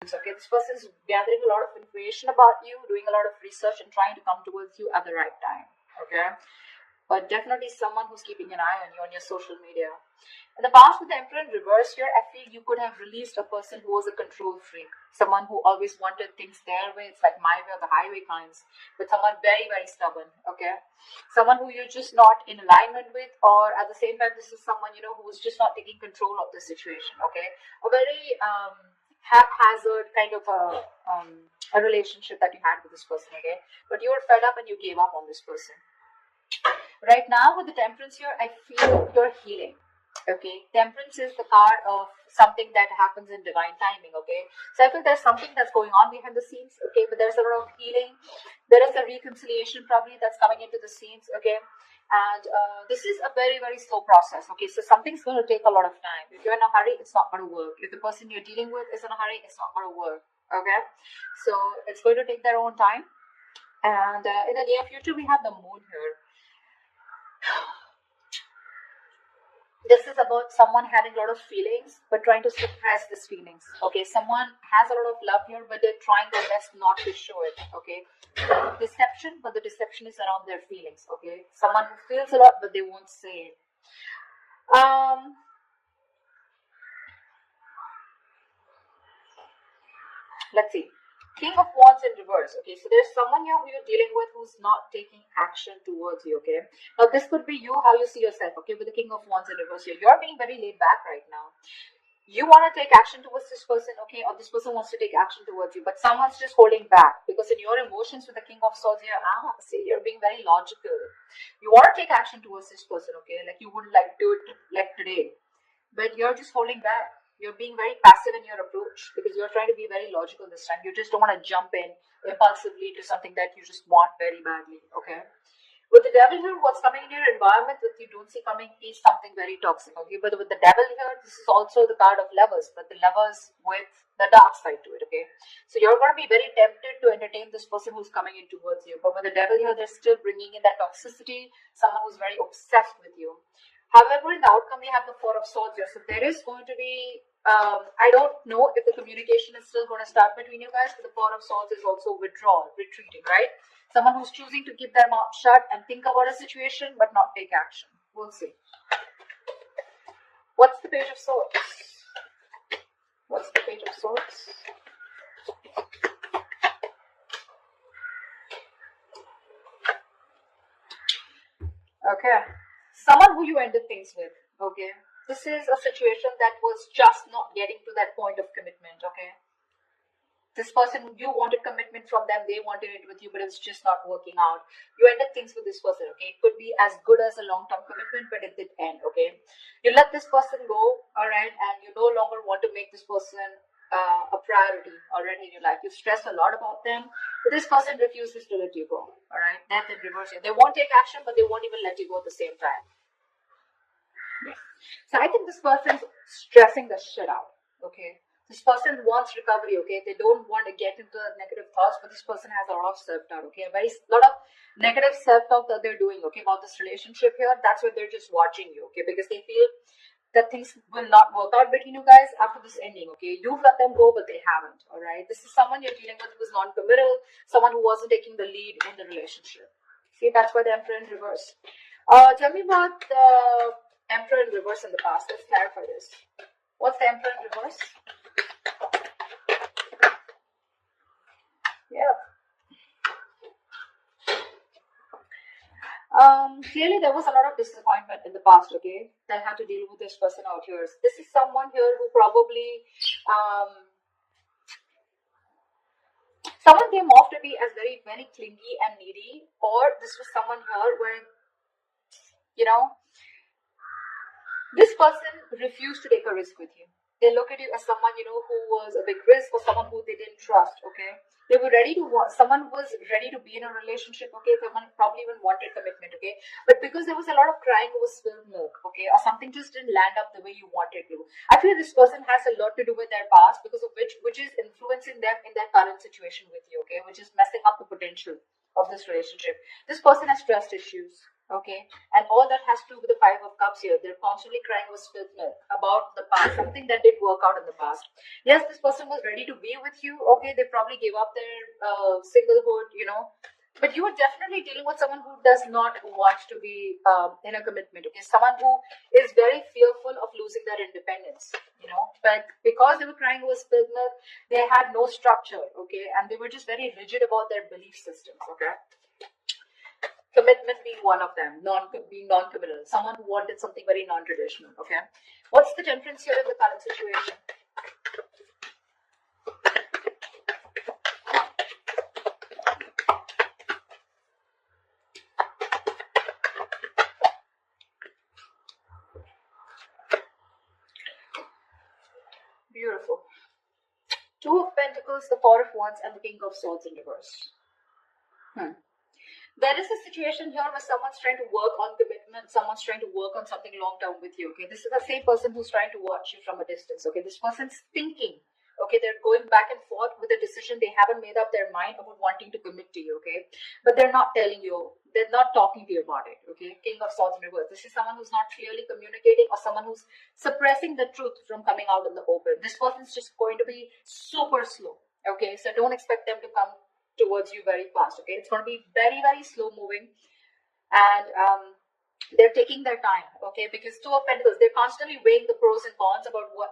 emotions, okay? This person is gathering a lot of information about you, doing a lot of research and trying to come towards you at the right time, okay? But definitely someone who's keeping an eye on you on your social media. In the past, with the Emperor in reverse here, I feel you could have released a person who was a control freak, someone who always wanted things their way. It's like my way or the highway kinds, but someone very, very stubborn, okay? Someone who you're just not in alignment with, or at the same time, this is someone, you know, who's just not taking control of the situation, okay? A very haphazard kind of a relationship that you had with this person, okay? But you were fed up and you gave up on this person. Right now, with the Temperance here, I feel you're healing. Okay, Temperance is the card of something that happens in divine timing. Okay, so I feel there's something that's going on behind the scenes. Okay, but there's a lot of healing. There is a reconciliation probably that's coming into the scenes. Okay, and this is a very, very slow process. Okay, so something's going to take a lot of time. If you're in a hurry, it's not going to work. If the person you're dealing with is in a hurry, it's not going to work. Okay, so it's going to take their own time. And in the near future, we have the Moon here. This is about someone having a lot of feelings but trying to suppress these feelings. Okay, someone has a lot of love here but they're trying their best not to show it. Okay, deception, but the deception is around their feelings. Okay, someone who feels a lot but they won't say it. Let's see. King of Wands in reverse. Okay, so there's someone here who you're dealing with who's not taking action towards you. Okay, now this could be you, how you see yourself. Okay, with the King of Wands in reverse here, you're being very laid back right now. You want to take action towards this person, okay, or this person wants to take action towards you, but someone's just holding back because in your emotions with the King of Swords here, see, you're being very logical. You want to take action towards this person, okay, like you wouldn't like do it like today, but you're just holding back. You're being very passive in your approach because you're trying to be very logical this time. You just don't want to jump in impulsively to something that you just want very badly, okay? With the Devil here, what's coming in your environment that you don't see coming is something very toxic, okay? But with the Devil here, this is also the card of Lovers, but the Lovers with the dark side to it, okay? So you're going to be very tempted to entertain this person who's coming in towards you. But with the Devil here, they're still bringing in that toxicity, someone who's very obsessed with you. However, in the outcome, we have the Four of Swords here. So there is going to be, I don't know if the communication is still going to start between you guys, but the Four of Swords is also withdrawal, retreating, right? Someone who's choosing to keep their mouth shut and think about a situation, but not take action. We'll see. What's the Page of Swords? What's the Page of Swords? Okay. Someone who you ended things with, okay? This is a situation that was just not getting to that point of commitment, okay? This person, you wanted commitment from them, they wanted it with you, but it's just not working out. You ended things with this person, okay? It could be as good as a long-term commitment, but it did end, okay? You let this person go, all right, and you no longer want to make this person a priority already in your life. You stressed a lot about them, but this person refuses to let you go, all right? Death in reverse here. They won't take action, but they won't even let you go at the same time. So I think this person's stressing the shit out, okay? This person wants recovery, okay? They don't want to get into negative thoughts, but this person has a lot of self-doubt, okay? A lot of negative self-talk that they're doing, okay, about this relationship here. That's why they're just watching you, okay? Because they feel that things will not work out between you guys after this ending, okay? You've let them go, but they haven't, all right? This is someone you're dealing with who's non-committal, someone who wasn't taking the lead in the relationship. See, that's why the Emperor in reverse. Tell me about the Emperor in reverse in the past. Let's clarify this. What's the Emperor in reverse? Yeah. Clearly there was a lot of disappointment in the past, okay, that had to deal with this person out here. This is someone here who probably someone came off to be as very, very clingy and needy, or this was someone here where, you know, this person refused to take a risk with you. They look at you as someone, you know, who was a big risk or someone who they didn't trust, okay? They were ready to want, someone was ready to be in a relationship, okay? Someone probably even wanted commitment, okay? But because there was a lot of crying over spilled milk, okay? Or something just didn't land up the way you wanted to. I feel this person has a lot to do with their past because of which is influencing them in their current situation with you, okay? Which is messing up the potential of this relationship. This person has trust issues. Okay, and all that has to do with the Five of Cups here. They're constantly crying with spilled milk about the past, something that did work out in the past. Yes, this person was ready to be with you. Okay, they probably gave up their singlehood, but you are definitely dealing with someone who does not want to be in a commitment. Okay, someone who is very fearful of losing their independence. But because they were crying over spilled milk, they had no structure. Okay, and they were just very rigid about their belief systems. Okay. Commitment being one of them, being non-committal, someone who wanted something very non-traditional. Okay, what's the Temperance here in the current situation? Beautiful. Two of Pentacles, the Four of Wands, and the King of Swords in reverse. There is a situation here where someone's trying to work on commitment, someone's trying to work on something long term with you. Okay, this is the same person who's trying to watch you from a distance. Okay, this person's thinking. Okay, they're going back and forth with a decision. They haven't made up their mind about wanting to commit to you. Okay, but they're not telling you, they're not talking to you about it. Okay, King of Swords in reverse. This is someone who's not clearly communicating, or someone who's suppressing the truth from coming out in the open. This person's just going to be super slow. Okay, so don't expect them to come towards you very fast. Okay, it's going to be very, very slow moving, and they're taking their time. Okay, because Two of Pentacles, they're constantly weighing the pros and cons about what,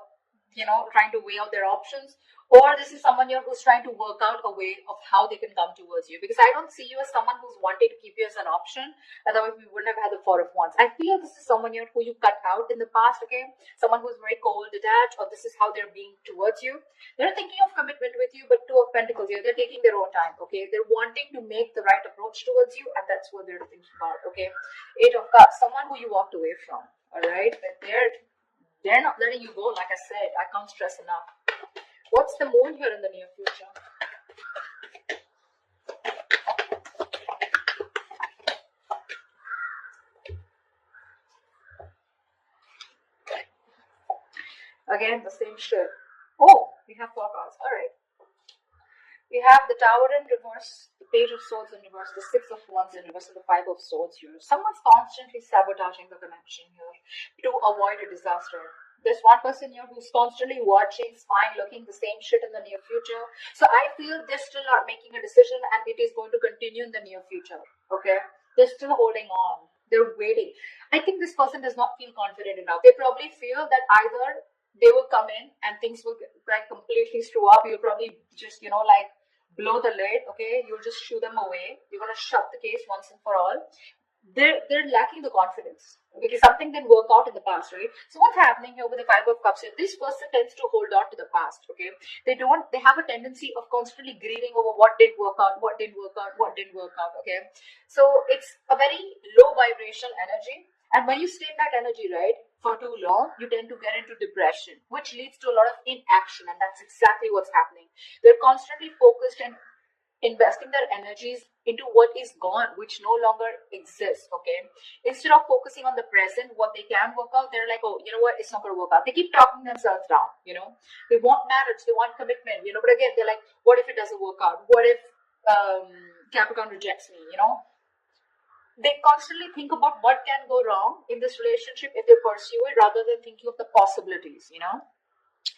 trying to weigh out their options. Or this is someone here who's trying to work out a way of how they can come towards you, because I don't see you as someone who's wanting to keep you as an option. Otherwise we wouldn't have had the Four of Wands. I feel this is someone here who you cut out in the past. Okay, someone who's very cold, detached, or this is how they're being towards you. They're thinking of commitment with you, but Two of Pentacles here, they're taking their own time. Okay, they're wanting to make the right approach towards you, and that's what they're thinking about. Okay, Eight of Cups, someone who you walked away from. All right, but they're not letting you go. Like I said, I can't stress enough. What's the moon here in the near future? Again, the same shit. Oh, we have 4 cards. All right. We have the Tower in reverse, the Page of Swords in reverse, the Six of Wands in reverse, and the Five of Swords here. Someone's constantly sabotaging the connection here to avoid a disaster. There's one person here who's constantly watching, spying, looking the same shit in the near future. So I feel they're still not making a decision, and it is going to continue in the near future. Okay? They're still holding on. They're waiting. I think this person does not feel confident enough. They probably feel that either they will come in and things will completely screw up. You'll probably just, blow the lid. Okay? You'll just shoo them away. You're going to shut the case once and for all. They're lacking the confidence because something didn't work out in the past, right? So what's happening here with the Five of Cups here? This person tends to hold on to the past. Okay, they have a tendency of constantly grieving over what didn't work out, what didn't work out, what didn't work out. Okay, so it's a very low vibration energy, and when you stay in that energy, right, for too long, you tend to get into depression, which leads to a lot of inaction, and that's exactly what's happening. They're constantly focused and investing their energies into what is gone, which no longer exists. Okay, instead of focusing on the present, what they can work out, they're like, oh, you know what, it's not going to work out. They keep talking themselves down. They want marriage, they want commitment, but again, they're like, what if it doesn't work out? What if Capricorn rejects me? They constantly think about what can go wrong in this relationship if they pursue it, rather than thinking of the possibilities.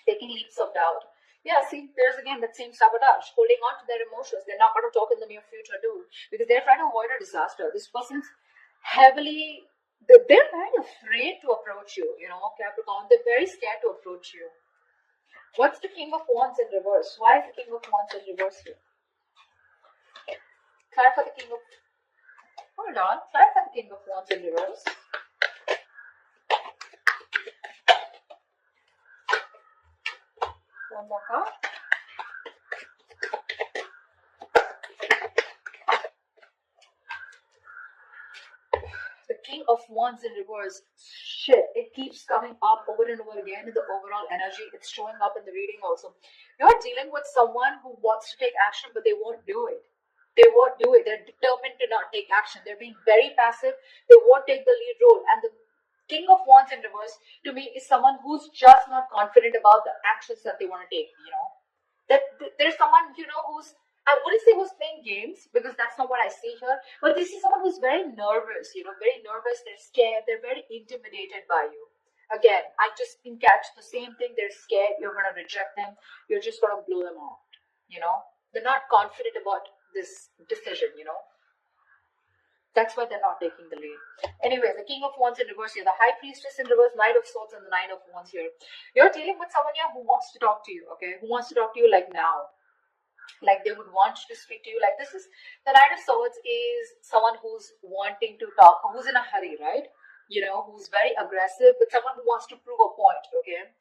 Taking leaps of doubt. Yeah, see, there's again that same sabotage, holding on to their emotions. They're not going to talk in the near future too, because they're trying to avoid a disaster. This person's they're very afraid to approach you, Capricorn. They're very scared to approach you. What's the King of Wands in reverse? Why is the King of Wands in reverse here? Clarify the King of... Hold on. Clarify the King of Wands in reverse. One more card. The King of Wands in reverse. Shit, it keeps coming up over and over again in the overall energy. It's showing up in the reading also. You're dealing with someone who wants to take action, but they won't do it. They won't do it. They're determined to not take action. They're being very passive. They won't take the lead role. And the King of Wands in reverse, to me, is someone who's just not confident about the actions that they want to take. That there's someone, who's I wouldn't say who's playing games because that's not what I see here. But this is someone who's very nervous, very nervous. They're scared. They're very intimidated by you. Again, I just can catch the same thing. They're scared. You're going to reject them. You're just going to blow them out. They're not confident about this decision. That's why they're not taking the lead. Anyway, the King of Wands in reverse here, the High Priestess in reverse, Knight of Swords, and the Nine of Wands here. You're dealing with someone here who wants to talk to you, okay? Who wants to talk to you like now. Like they would want to speak to you. Like this is, the Knight of Swords is someone who's wanting to talk, who's in a hurry, right? Who's very aggressive, but someone who wants to prove a point, okay?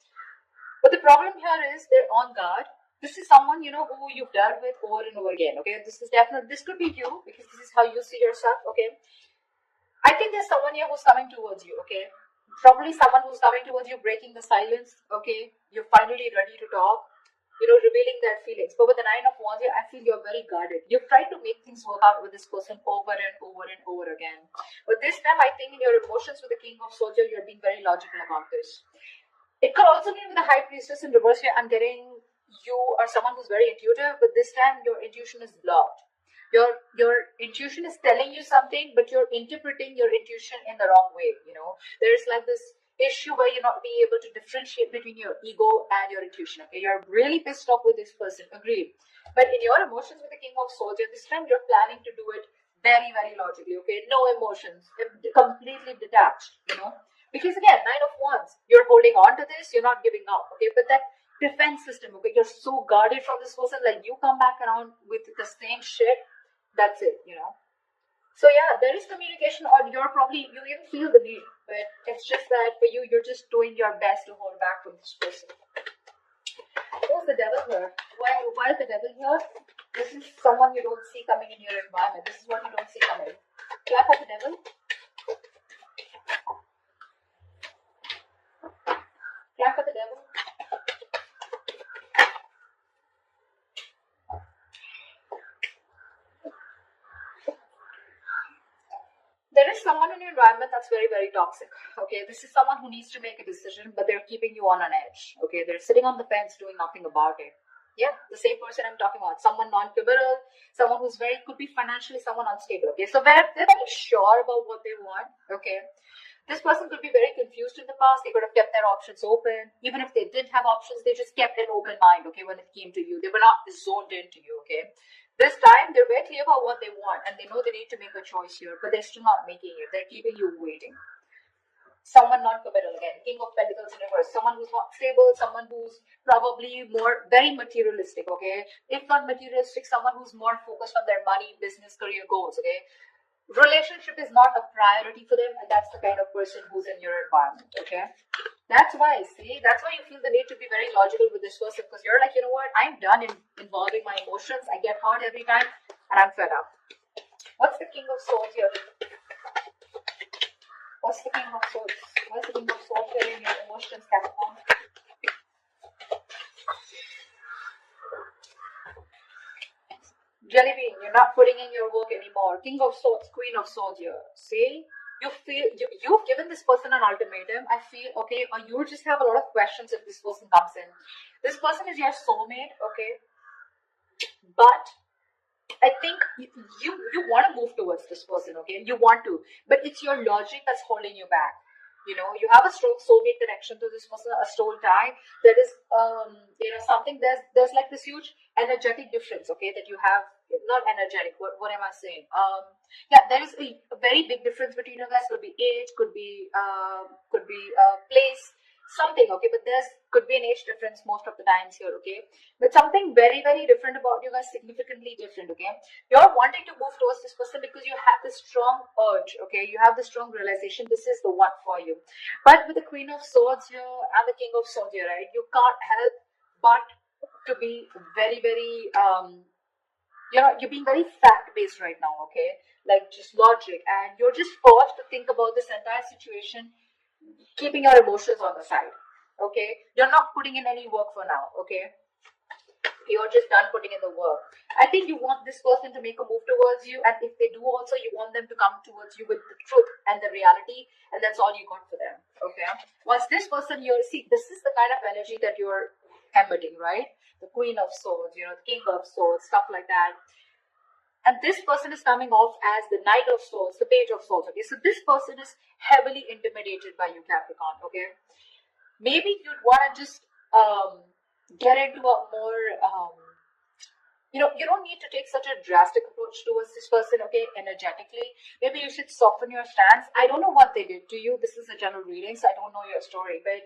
But the problem here is they're on guard. This is someone, who you've dealt with over and over again, okay? This could be you, because this is how you see yourself, okay? I think there's someone here who's coming towards you, okay? Probably someone who's coming towards you, breaking the silence, okay? You're finally ready to talk, revealing their feelings. But with the Nine of Wands here, I feel you're very guarded. You've tried to make things work out with this person over and over and over again. But this time, I think in your emotions with the King of Swords here, you're being very logical about this. It could also be with the High Priestess in reverse here. I'm getting you are someone who's very intuitive, but this time your intuition is blocked. Your intuition is telling you something, but you're interpreting your intuition in the wrong way. There's like this issue where you're not being able to differentiate between your ego and your intuition. Okay, you're really pissed off with this person. Agreed. But in your emotions with the King of Swords, this time you're planning to do it very, very logically. Okay, no emotions, completely detached. Because again, Nine of Wands, you're holding on to this, you're not giving up. Okay, but that defense system, okay, you're so guarded from this person, like you come back around with the same shit, that's it. So yeah, there is communication, or you even feel the need, but it's just that for you, you're just doing your best to hold back from this person. Who's the Devil here? Why is the Devil here? This is someone you don't see coming in your environment. This is what you don't see coming. Clap for the Devil. Clap for the Devil. There is someone in your environment that's very, very toxic. Okay, this is someone who needs to make a decision, but they're keeping you on an edge. Okay, they're sitting on the fence doing nothing about it. Yeah, the same person I'm talking about. Someone non-committal, someone who's could be financially someone unstable. Okay, so they're very sure about what they want. Okay, this person could be very confused in the past. They could have kept their options open. Even if they didn't have options, they just kept an open mind. Okay, when it came to you, they were not zoned into you. Okay. This time, they're very clear about what they want, and they know they need to make a choice here, but they're still not making it. They're keeping you waiting. Someone non-committal again, King of Pentacles in reverse, someone who's not stable, someone who's probably very materialistic, okay? If not materialistic, someone who's more focused on their money, business, career goals, okay? Relationship is not a priority for them, and that's the kind of person who's in your environment, okay? That's why you feel the need to be very logical with this person, because you're like, you know what, I'm done involving my emotions. I get hurt every time, and I'm fed up. What's the King of Swords here? What's the King of Swords? What's the King of Swords here in your emotions, Capricorn? Jelly bean, you're not putting in your work anymore. King of Swords, Queen of Swords here. See? You've given this person an ultimatum. I feel, okay, or you just have a lot of questions if this person comes in. This person is your soulmate, okay? But I think you want to move towards this person, okay? You want to, but it's your logic that's holding you back. You have a strong soulmate connection to this person, a soul tie. There is, something, there's like this huge energetic difference, okay, that you have. Not energetic, what am I saying? Yeah, there is a very big difference between you guys. Could be age, could be place, something, okay, but could be an age difference most of the times here, okay, but something very, very different about you guys, significantly different, okay. You're wanting to move towards this person because you have this strong urge, okay, you have this strong realization this is the one for you. But with the Queen of Swords here and the King of Swords here, right, you can't help but to be very, very you're being very fact-based right now, okay? Like just logic, and you're just forced to think about this entire situation, keeping your emotions on the side, okay? You're not putting in any work for now, okay? You're just done putting in the work. I think you want this person to make a move towards you, and if they do also, you want them to come towards you with the truth and the reality, and that's all you got for them, okay? Once this person, this is the kind of energy that you're emitting, right? The Queen of Swords, the King of Swords, stuff like that. And this person is coming off as the Knight of Swords, the Page of Swords, okay? So this person is heavily intimidated by you, Capricorn, okay? Maybe you'd want to just get into a more, you don't need to take such a drastic approach towards this person, okay, energetically. Maybe you should soften your stance. I don't know what they did to you. This is a general reading, so I don't know your story, but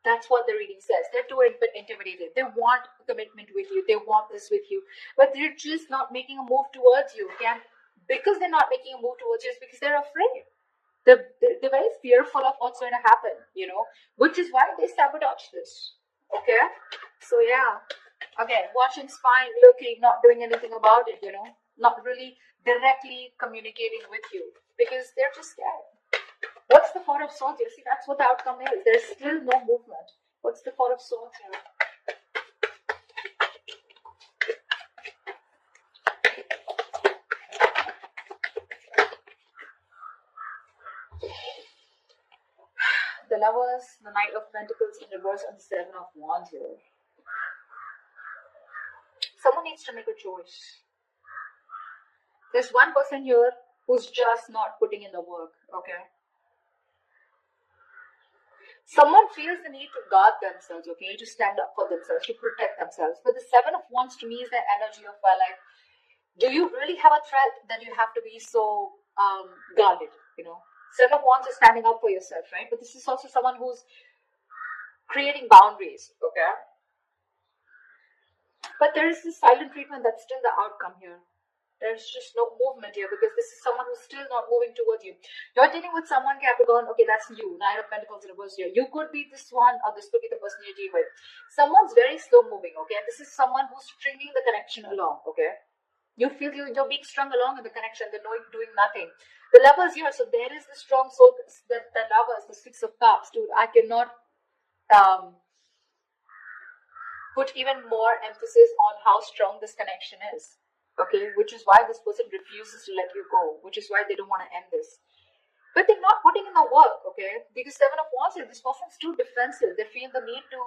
that's what the reading says. They're too intimidated. They want commitment with you. They want this with you, but they're just not making a move towards you, okay? Because they're not making a move towards you, it's because they're afraid. They're very fearful of what's going to happen, which is why they sabotage this, okay? So yeah, again, watching, spying, looking, not doing anything about it, not really directly communicating with you because they're just scared. What's the Four of Swords here? See, that's what the outcome is. There's still no movement. What's the Four of Swords here? The Lovers, the Knight of Pentacles in reverse, and the Seven of Wands here. Someone needs to make a choice. There's one person here who's just not putting in the work, okay? Someone feels the need to guard themselves, okay, to stand up for themselves, to protect themselves. But the Seven of Wands to me is the energy of, like, do you really have a threat that you have to be so guarded, Seven of Wands is standing up for yourself, right? But this is also someone who's creating boundaries, okay? But there is this silent treatment that's still the outcome here. There's just no movement here because this is someone who's still not moving towards you. You're dealing with someone, Capricorn, okay, that's you, Knight of Pentacles in reverse here. You could be this one or this could be the person you're dealing with. Someone's very slow moving, okay, and this is someone who's stringing the connection along, okay. You feel you're being strung along in the connection, they're doing nothing. The Lovers here, so there is the strong soul, the Lovers, the Six of Cups, dude, I cannot put even more emphasis on how strong this connection is. Okay, which is why this person refuses to let you go, which is why they don't want to end this. But they're not putting in the work, okay? Because Seven of Wands, this person's too defensive. They feel the need to,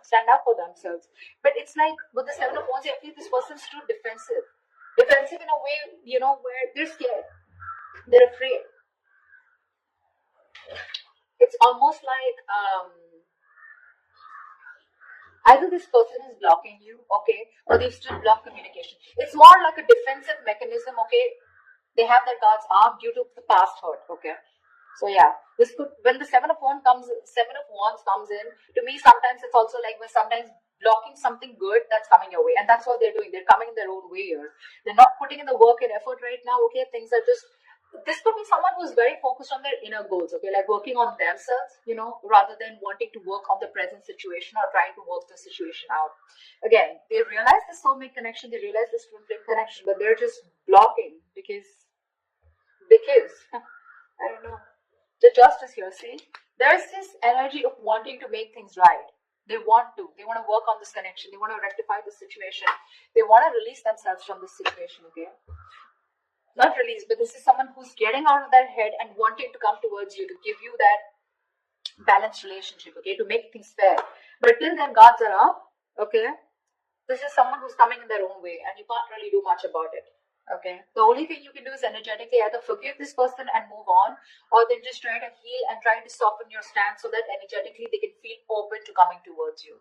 stand up for themselves. But it's like with the Seven of Wands, I feel this person's too defensive. Defensive in a way, where they're scared. They're afraid. It's almost like, either this person is blocking you, okay, or they've still blocked communication. It's more like a defensive mechanism, okay. They have their guards armed due to the past hurt, okay. So yeah, this could, when the Seven of Wands comes in, to me sometimes it's also like we're sometimes blocking something good that's coming your way, and that's what they're doing. They're coming in their own way here. They're not putting in the work and effort right now, okay. Things are just. This could be someone who's very focused on their inner goals, okay, like working on themselves, rather than wanting to work on the present situation or trying to work the situation out. Again, they realize the soulmate connection, they realize this twin flame connection, but they're just blocking because I don't know. The Justice here, see, there's this energy of wanting to make things right. They want to work on this connection, they want to rectify the situation, they want to release themselves from this situation, okay. Not release, but this is someone who's getting out of their head and wanting to come towards you to give you that balanced relationship, okay, to make things fair. But till their guards are up, okay, this is someone who's coming in their own way and you can't really do much about it, okay. The only thing you can do is energetically either forgive this person and move on, or then just try to heal and try to soften your stance so that energetically they can feel open to coming towards you.